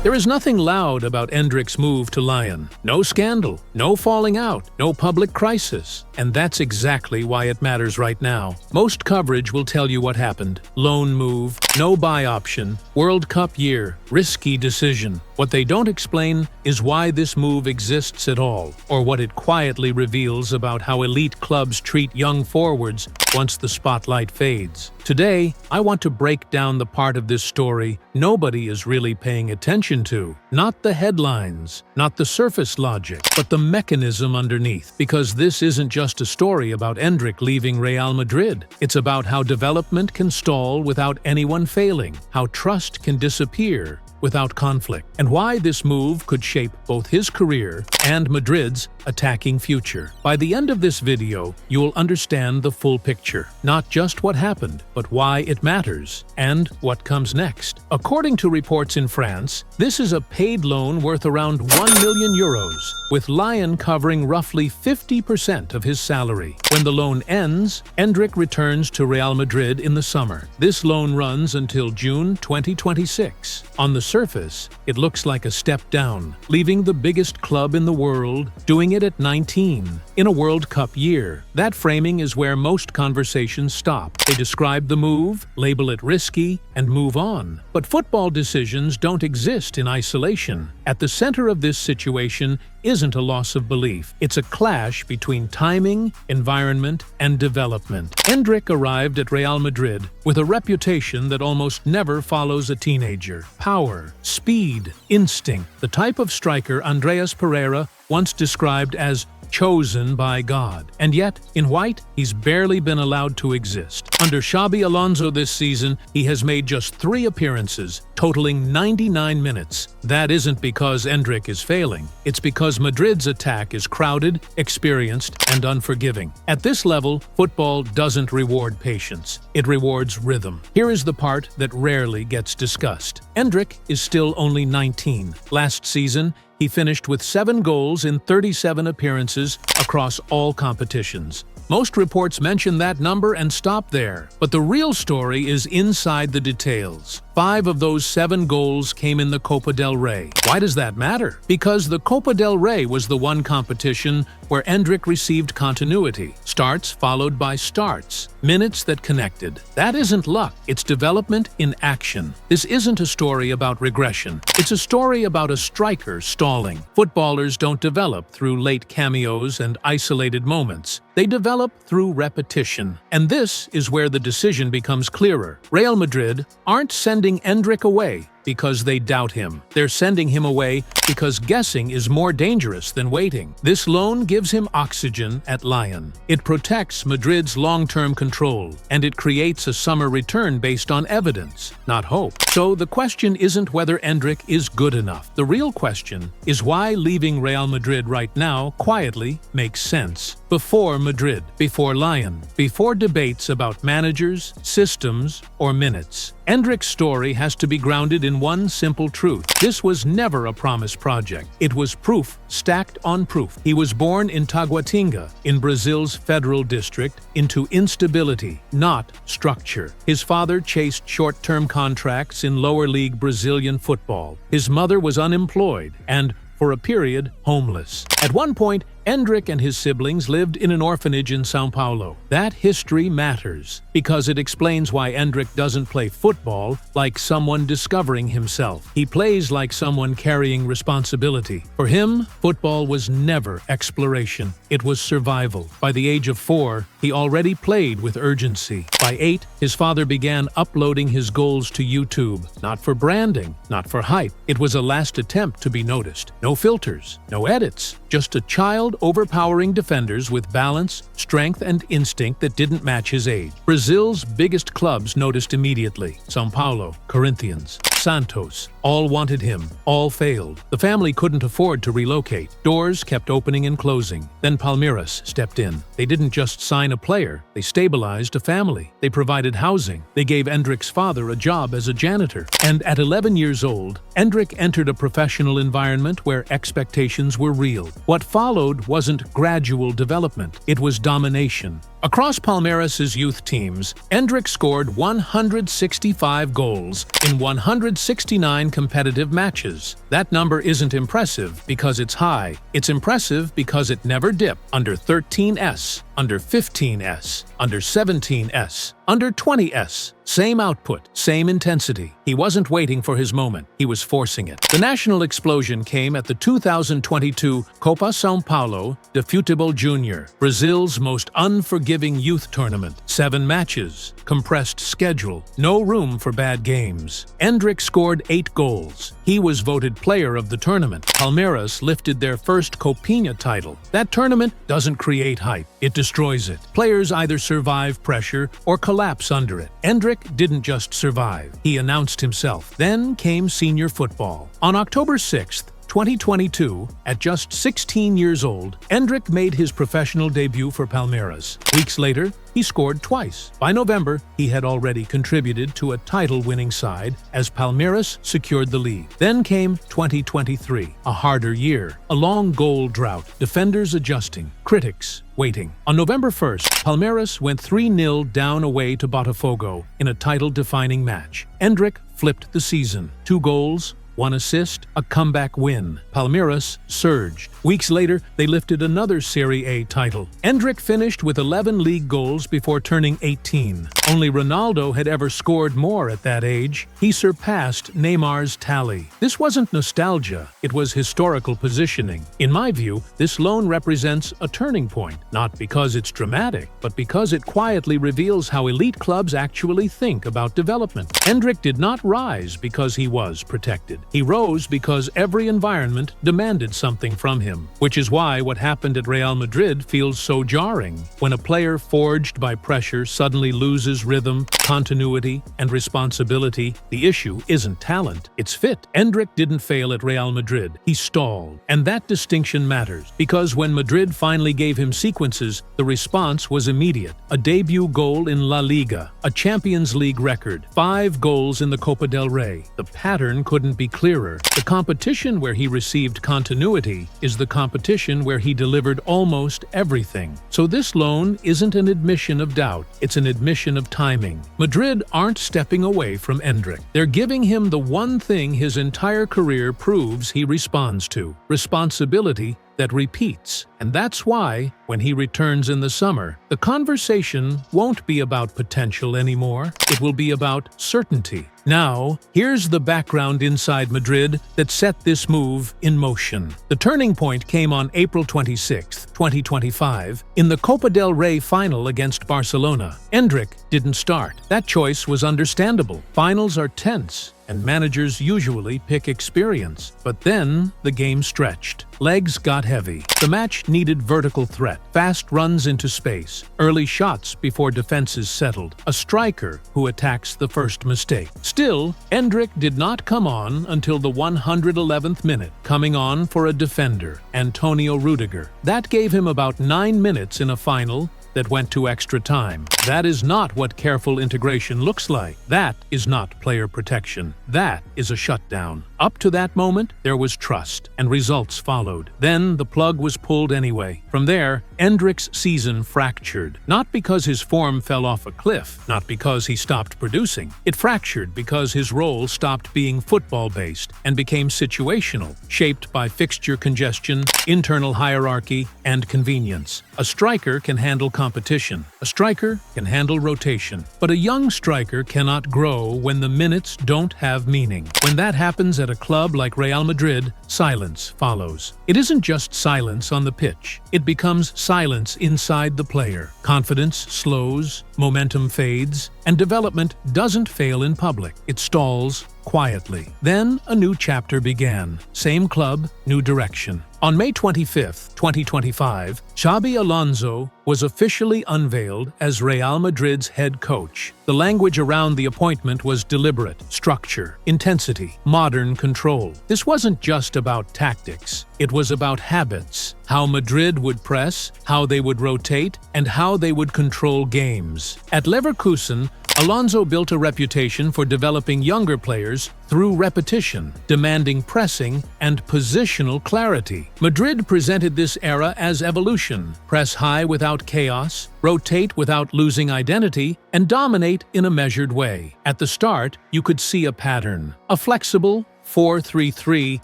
There is nothing loud about Endrick's move to Lyon. No scandal, no falling out, no public crisis. And that's exactly why it matters right now. Most coverage will tell you what happened. Loan move, no buy option, World Cup year, risky decision. What they don't explain is why this move exists at all, or what it quietly reveals about how elite clubs treat young forwards once the spotlight fades. Today, I want to break down the part of this story nobody is really paying attention to. Not the headlines, not the surface logic, but the mechanism underneath. Because this isn't just a story about Hendrick leaving Real Madrid. It's about how development can stall without anyone failing, how trust can disappear without conflict, and why this move could shape both his career and Madrid's attacking future. By the end of this video, you'll understand the full picture, not just what happened, but why it matters and what comes next. According to reports in France, this is a paid loan worth around 1 million euros, with Lyon covering roughly 50% of his salary. When the loan ends, Hendrick returns to Real Madrid in the summer. This loan runs until June 2026. On the surface, it looks like a step down, leaving the biggest club in the world, doing it at 19, in a World Cup year. That framing is where most conversations stop. They describe the move, label it risky, and move on. But football decisions don't exist in isolation. At the center of this situation isn't a loss of belief. It's a clash between timing, environment, and development. Hendrick arrived at Real Madrid with a reputation that almost never follows a teenager. Power, speed, instinct, the type of striker Andreas Pereira once described as chosen by God. And yet, in white, he's barely been allowed to exist. Under Xabi Alonso this season, he has made just 3 appearances, totaling 99 minutes. That isn't because Endrick is failing. It's because Madrid's attack is crowded, experienced, and unforgiving. At this level, football doesn't reward patience. It rewards rhythm. Here is the part that rarely gets discussed. Endrick is still only 19. Last season, he finished with 7 goals in 37 appearances across all competitions. Most reports mention that number and stop there, but the real story is inside the details. 5 of those 7 goals came in the Copa del Rey. Why does that matter? Because the Copa del Rey was the one competition where Endrick received continuity. Starts followed by starts. Minutes that connected. That isn't luck, it's development in action. This isn't a story about regression. It's a story about a striker stalling. Footballers don't develop through late cameos and isolated moments. They develop through repetition. And this is where the decision becomes clearer. Real Madrid aren't sending Endrick away because they doubt him. They're sending him away because guessing is more dangerous than waiting. This loan gives him oxygen at Lyon. It protects Madrid's long-term control, and it creates a summer return based on evidence, not hope. So the question isn't whether Endrick is good enough. The real question is why leaving Real Madrid right now quietly makes sense. Before Madrid, before Lyon, before debates about managers, systems, or minutes. Endrick's story has to be grounded in one simple truth. This was never a promise project. It was proof stacked on proof. He was born in Taguatinga, in Brazil's federal district, into instability, not structure. His father chased short-term contracts in lower league Brazilian football. His mother was unemployed and, for a period, homeless. At one point, Endrick and his siblings lived in an orphanage in São Paulo. That history matters because it explains why Endrick doesn't play football like someone discovering himself. He plays like someone carrying responsibility. For him, football was never exploration. It was survival. By the age of 4, he already played with urgency. By 8, his father began uploading his goals to YouTube. Not for branding, not for hype. It was a last attempt to be noticed. No filters, no edits, just a child overpowering defenders with balance, strength, and instinct that didn't match his age. Brazil's biggest clubs noticed immediately. São Paulo, Corinthians, Santos, all wanted him, all failed. The family couldn't afford to relocate. Doors kept opening and closing. Then Palmeiras stepped in. They didn't just sign a player, they stabilized a family. They provided housing. They gave Endrick's father a job as a janitor. And at 11 years old, Endrick entered a professional environment where expectations were real. What followed wasn't gradual development, it was domination. Across Palmeiras' youth teams, Endrick scored 165 goals in 169 competitive matches. That number isn't impressive because it's high. It's impressive because it never dipped under 13S, under 15S, under 17S, under 20S. Same output, same intensity. He wasn't waiting for his moment, he was forcing it. The national explosion came at the 2022 Copa São Paulo de Futebol Júnior, Brazil's most unforgiving youth tournament. 7 matches, compressed schedule, no room for bad games. Hendrick scored 8 goals. He was voted player of the tournament. Palmeiras lifted their first Copinha title. That tournament doesn't create hype, it destroys it. Players either survive pressure or collapse under it. Hendrick didn't just survive, he announced himself. Then came senior football. On October 6th, 2022, at just 16 years old, Endrick made his professional debut for Palmeiras. Weeks later, he scored twice. By November, he had already contributed to a title-winning side as Palmeiras secured the league. Then came 2023, a harder year, a long goal drought, defenders adjusting, critics waiting. On November 1st, Palmeiras went 3-0 down away to Botafogo in a title-defining match. Endrick flipped the season. 2 goals, 1 assist, a comeback win. Palmeiras surged. Weeks later, they lifted another Serie A title. Hendrick finished with 11 league goals before turning 18. Only Ronaldo had ever scored more at that age. He surpassed Neymar's tally. This wasn't nostalgia, it was historical positioning. In my view, this loan represents a turning point, not because it's dramatic, but because it quietly reveals how elite clubs actually think about development. Hendrick did not rise because he was protected. He rose because every environment demanded something from him, which is why what happened at Real Madrid feels so jarring. When a player forged by pressure suddenly loses rhythm, continuity, and responsibility, the issue isn't talent, it's fit. Endrick didn't fail at Real Madrid, he stalled. And that distinction matters, because when Madrid finally gave him sequences, the response was immediate. A debut goal in La Liga, a Champions League record, 5 goals in the Copa del Rey. The pattern couldn't be clearer. The competition where he received continuity is the competition where he delivered almost everything. So this loan isn't an admission of doubt, it's an admission of timing. Madrid aren't stepping away from Endrick. They're giving him the one thing his entire career proves he responds to: responsibility that repeats. And that's why, when he returns in the summer, the conversation won't be about potential anymore. It will be about certainty. Now, here's the background inside Madrid that set this move in motion. The turning point came on April 26, 2025, in the Copa del Rey final against Barcelona. Endrick didn't start. That choice was understandable. Finals are tense, and managers usually pick experience. But then, the game stretched. Legs got heavy. The match needed vertical threat, fast runs into space, early shots before defenses settled, a striker who attacks the first mistake. Still, Endrick did not come on until the 111th minute, coming on for a defender, Antonio Rudiger. That gave him about 9 minutes in a final that went to extra time. That is not what careful integration looks like. That is not player protection. That is a shutdown. Up to that moment, there was trust, and results followed. Then the plug was pulled anyway. From there, Endrick's season fractured. Not because his form fell off a cliff, not because he stopped producing. It fractured because his role stopped being football-based and became situational, shaped by fixture congestion, internal hierarchy, and convenience. A striker can handle competition. A striker can handle rotation. But a young striker cannot grow when the minutes don't have meaning. When that happens at a club like Real Madrid, silence follows. It isn't just silence on the pitch. It becomes silence inside the player. Confidence slows, momentum fades, and development doesn't fail in public. It stalls quietly. Then a new chapter began. Same club, new direction. On May 25, 2025, Xabi Alonso was officially unveiled as Real Madrid's head coach. The language around the appointment was deliberate: structure, intensity, modern control. This wasn't just about tactics. It was about habits. how Madrid would press, how they would rotate, and how they would control games. At Leverkusen, Alonzo built a reputation for developing younger players through repetition, demanding pressing and positional clarity. Madrid presented this era as evolution: press high without chaos, rotate without losing identity, and dominate in a measured way. At the start, you could see a pattern, a flexible 4-3-3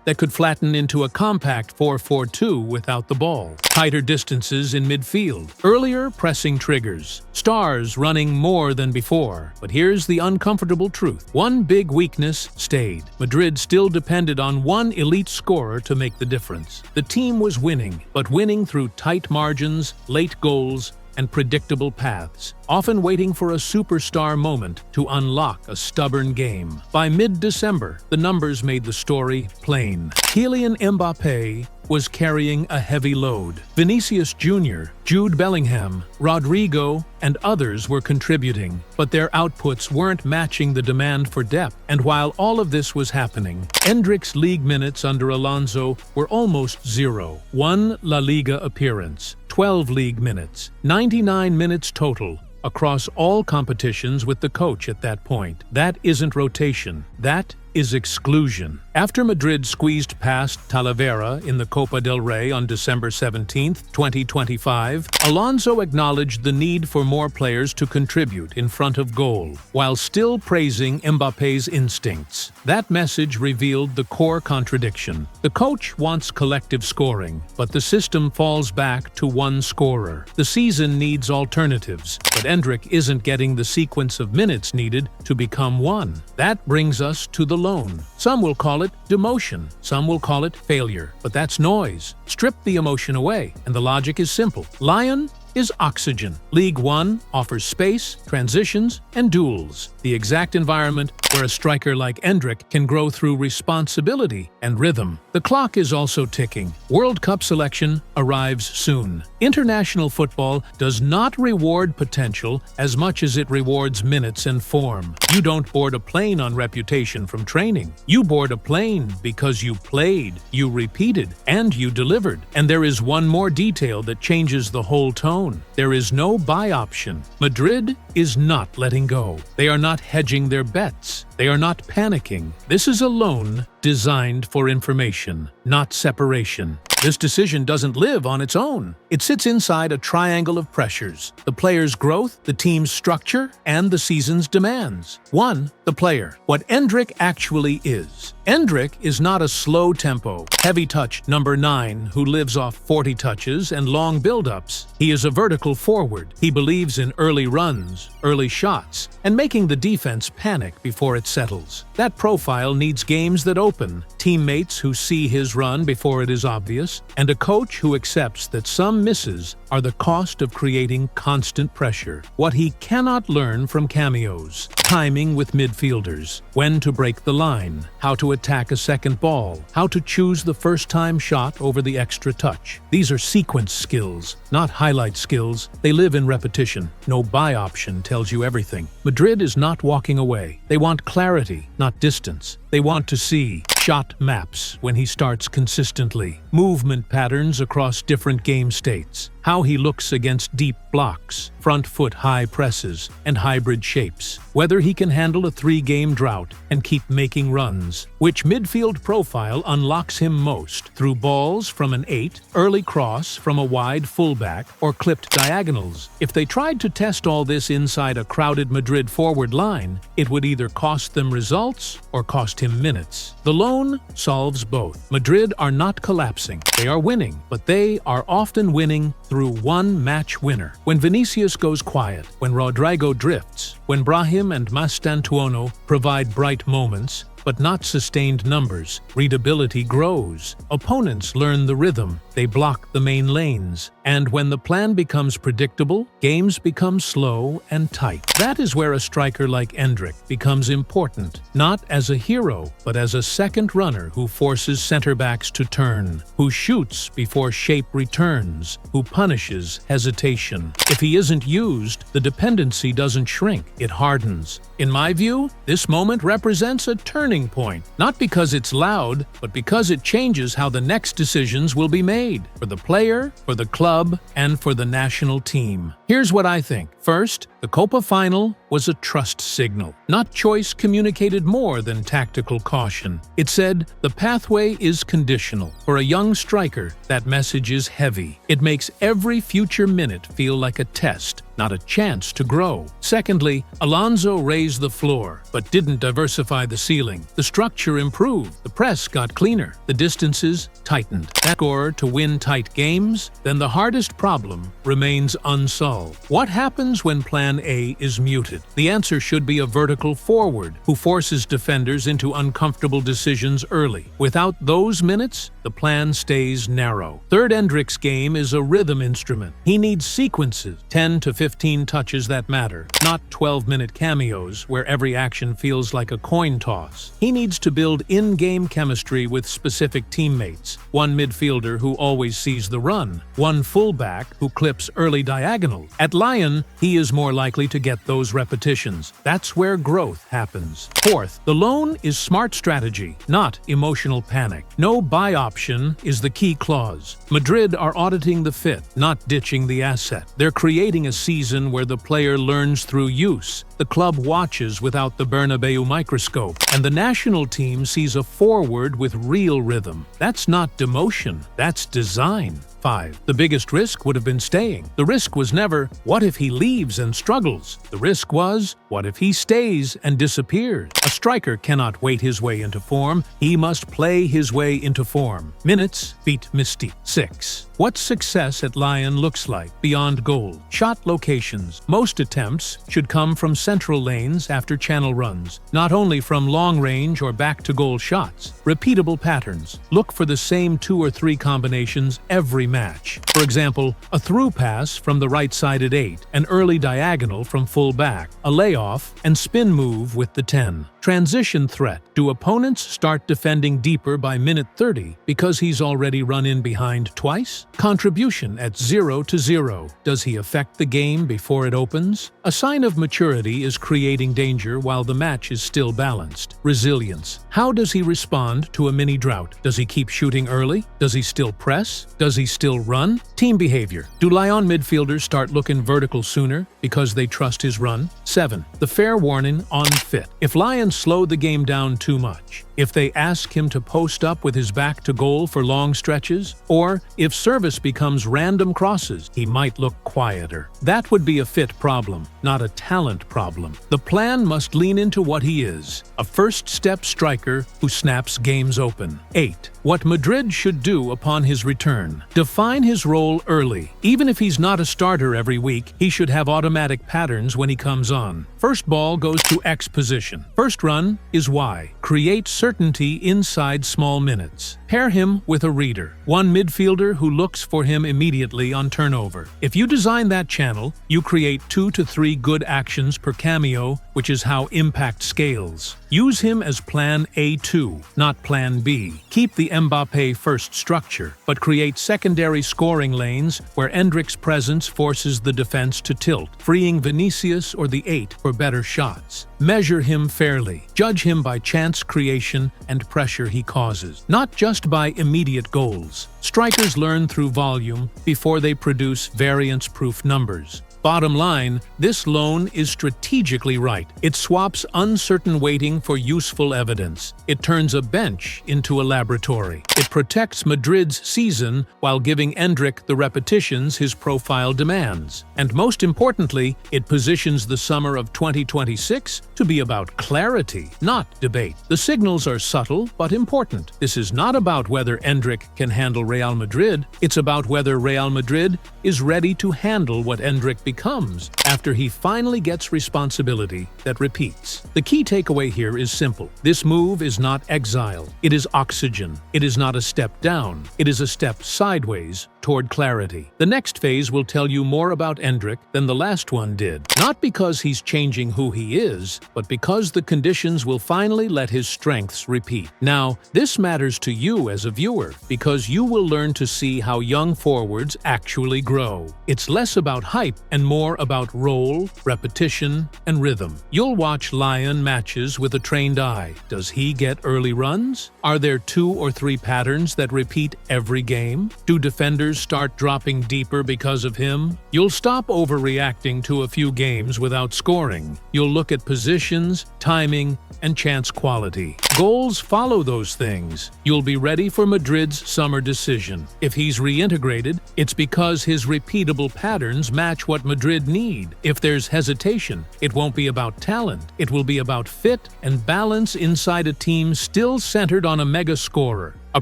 that could flatten into a compact 4-4-2 without the ball. Tighter distances in midfield, earlier pressing triggers, stars running more than before. But here's the uncomfortable truth. One big weakness stayed. Madrid still depended on one elite scorer to make the difference. The team was winning, but winning through tight margins, late goals, and predictable paths, often waiting for a superstar moment to unlock a stubborn game. By mid-December, the numbers made the story plain. Kylian Mbappé was carrying a heavy load. Vinicius Jr., Jude Bellingham, Rodrigo, and others were contributing, but their outputs weren't matching the demand for depth. And while all of this was happening, Hendrick's league minutes under Alonso were almost zero. 1 La Liga appearance, 12 league minutes, 99 minutes total across all competitions with the coach at that point. That isn't rotation. That is exclusion. After Madrid squeezed past Talavera in the Copa del Rey on December 17, 2025, Alonso acknowledged the need for more players to contribute in front of goal, while still praising Mbappé's instincts. That message revealed the core contradiction. The coach wants collective scoring, but the system falls back to one scorer. The season needs alternatives, but Endrick isn't getting the sequence of minutes needed to become one. That brings us to the loan. Some will call it demotion, some will call it failure, but that's noise. Strip the emotion away, and the logic is simple. Lyon is oxygen. League One offers space, transitions, and duels, the exact environment where a striker like Hendrick can grow through responsibility and rhythm. The clock is also ticking. World Cup selection arrives soon. International football does not reward potential as much as it rewards minutes and form. You don't board a plane on reputation from training. You board a plane because you played, you repeated, and you delivered. And there is one more detail that changes the whole tone. There is no buy option. Madrid is not letting go. They are not hedging their bets. They are not panicking. This is a loan designed for information, not separation. This decision doesn't live on its own. It sits inside a triangle of pressures: the player's growth, the team's structure, and the season's demands. 1. The player. What Endrick actually is. Endrick is not a slow-tempo, heavy-touch number 9 who lives off 40 touches and long build-ups. He is a vertical forward. He believes in early runs, early shots, and making the defense panic before it settles. That profile needs games that open, teammates who see his run before it is obvious, and a coach who accepts that some misses are the cost of creating constant pressure. What he cannot learn from cameos: timing with midfielders, when to break the line, how to attack a second ball, how to choose the first-time shot over the extra touch. These are sequence skills, not highlight skills. They live in repetition. No buy option tells you everything. Madrid is not walking away. They want clarity, not distance. They want to see shot maps when he starts consistently, movement patterns across different game states, how he looks against deep blocks, front foot high presses, and hybrid shapes, whether he can handle a 3-game drought and keep making runs. Which midfield profile unlocks him most: through balls from an 8, early cross from a wide fullback, or clipped diagonals. If they tried to test all this inside a crowded Madrid forward line, it would either cost them results or cost him minutes. The loan solves both. Madrid are not collapsing. They are winning, but they are often winning through one match winner. When Vinicius goes quiet, when Rodrigo drifts, when Brahim and Mastantuono provide bright moments, but not sustained numbers, readability grows. Opponents learn the rhythm. They block the main lanes. And when the plan becomes predictable, games become slow and tight. That is where a striker like Hendrick becomes important, not as a hero, but as a second runner who forces center-backs to turn, who shoots before shape returns, who punishes hesitation. If he isn't used, the dependency doesn't shrink, it hardens. In my view, this moment represents a turning turning point, not because it's loud, but because it changes how the next decisions will be made, for the player, for the club, and for the national team. Here's what I think. First, the Copa final was a trust signal. Not choice communicated more than tactical caution. It said, the pathway is conditional. For a young striker, that message is heavy. It makes every future minute feel like a test, not a chance to grow. Secondly, Alonzo raised the floor, but didn't diversify the ceiling. The structure improved, the press got cleaner, the distances tightened. That score to win tight games, then the hardest problem remains unsolved. What happens when Plan A is muted? The answer should be a vertical forward who forces defenders into uncomfortable decisions early. Without those minutes, the plan stays narrow. Third, Hendrick's game is a rhythm instrument. He needs sequences, 10 to 15 touches that matter, not 12-minute cameos where every action feels like a coin toss. He needs to build in-game chemistry with specific teammates, one midfielder who always sees the run, one fullback who clips early diagonals. At Lyon, he is more likely to get those repetitions. That's where growth happens. Fourth, the loan is smart strategy, not emotional panic. No buy option is the key clause. Madrid are auditing the fit, not ditching the asset. They're creating a season where the player learns through use. The club watches without the Bernabeu microscope, and the national team sees a forward with real rhythm. That's not demotion, that's design. 5. The biggest risk would have been staying. The risk was never, what if he leaves and struggles? The risk was, what if he stays and disappears? A striker cannot wait his way into form. He must play his way into form. Minutes beat mystique. 6. What success at Lyon looks like beyond goal. Shot locations. Most attempts should come from central lanes after channel runs, not only from long range or back-to-goal shots. Repeatable patterns. Look for the same 2 or 3 combinations every match. For example, a through pass from the right side at 8, an early diagonal from full back, a layoff, and spin move with the 10. Transition threat. Do opponents start defending deeper by minute 30 because he's already run in behind twice? Contribution at 0-0. Does he affect the game before it opens? A sign of maturity is creating danger while the match is still balanced. Resilience. How does he respond to a mini drought? Does he keep shooting early? Does he still press? Does he still run? Team behavior. Do Lyon midfielders start looking vertical sooner because they trust his run? 7. The fair warning on fit. If Lyon slow the game down too much, if they ask him to post up with his back to goal for long stretches, or if service becomes random crosses, he might look quieter. That would be a fit problem, not a talent problem. The plan must lean into what he is, a first-step striker who snaps games open. 8. What Madrid should do upon his return. Define his role early. Even if he's not a starter every week, he should have automatic patterns when he comes on. First ball goes to X position. First run is Y. Create certainty inside small minutes. Pair him with a reader, one midfielder who looks for him immediately on turnover. If you design that channel, you create 2 to 3 good actions per cameo, which is how impact scales. Use him as Plan A2, not Plan B. Keep the Mbappé first structure, but create secondary scoring lanes where Endrick's presence forces the defense to tilt, freeing Vinicius or the 8 for better shots. Measure him fairly. Judge him by chance creation and pressure he causes, not just by immediate goals. Strikers learn through volume before they produce variance-proof numbers. Bottom line, this loan is strategically right. It swaps uncertain waiting for useful evidence. It turns a bench into a laboratory. It protects Madrid's season while giving Hendrick the repetitions his profile demands. And most importantly, it positions the summer of 2026 to be about clarity, not debate. The signals are subtle but important. This is not about whether Hendrick can handle Real Madrid. It's about whether Real Madrid is ready to handle what Hendrick becomes after he finally gets responsibility that repeats. The key takeaway here is simple. This move is not exile. It is oxygen. It is not a step down. It is a step sideways toward clarity. The next phase will tell you more about Hendrick than the last one did. Not because he's changing who he is, but because the conditions will finally let his strengths repeat. Now, this matters to you as a viewer because you will learn to see how young forwards actually grow. grow. It's less about hype and more about role, repetition, and rhythm. You'll watch Lyon matches with a trained eye. Does he get early runs? Are there 2 or 3 patterns that repeat every game? Do defenders start dropping deeper because of him? You'll stop overreacting to a few games without scoring. You'll look at positions, timing, and chance quality. Goals follow those things. You'll be ready for Madrid's summer decision. If he's reintegrated, it's because his repeatable patterns match what Madrid need. If there's hesitation, it won't be about talent. It will be about fit and balance inside a team still centered on a mega scorer. A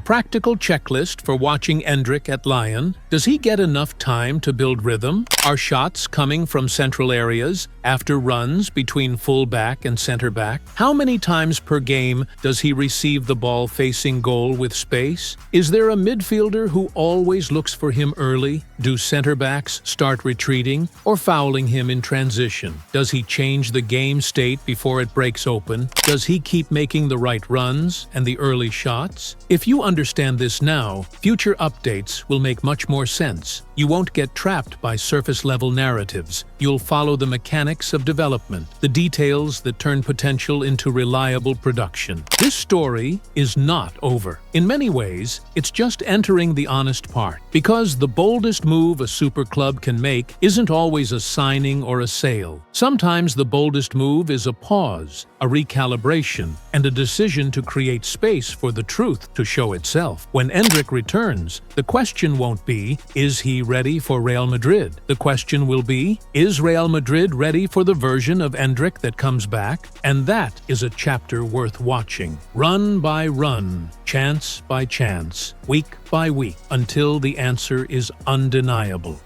practical checklist for watching Hendrick at Lyon. Does he get enough time to build rhythm? Are shots coming from central areas after runs between full-back and center-back? How many times per game does he receive the ball facing goal with space? Is there a midfielder who always looks for him early? Do center-backs start retreating or fouling him in transition? Does he change the game state before it breaks open? Does he keep making the right runs and the early shots? If you understand this now, future updates will make much more sense. You won't get trapped by surface-level narratives. You'll follow the mechanics of development, the details that turn potential into reliable production. This story is not over. In many ways, it's just entering the honest part. Because the boldest move a super club can make isn't always a signing or a sale. Sometimes the boldest move is a pause, a recalibration, and a decision to create space for the truth to show itself. When Endrick returns, the question won't be, is he ready for Real Madrid? The question will be, is Real Madrid ready for the version of Endrick that comes back? And that is a chapter worth watching. Run by run, chance by chance, week by week, until the answer is undeniable.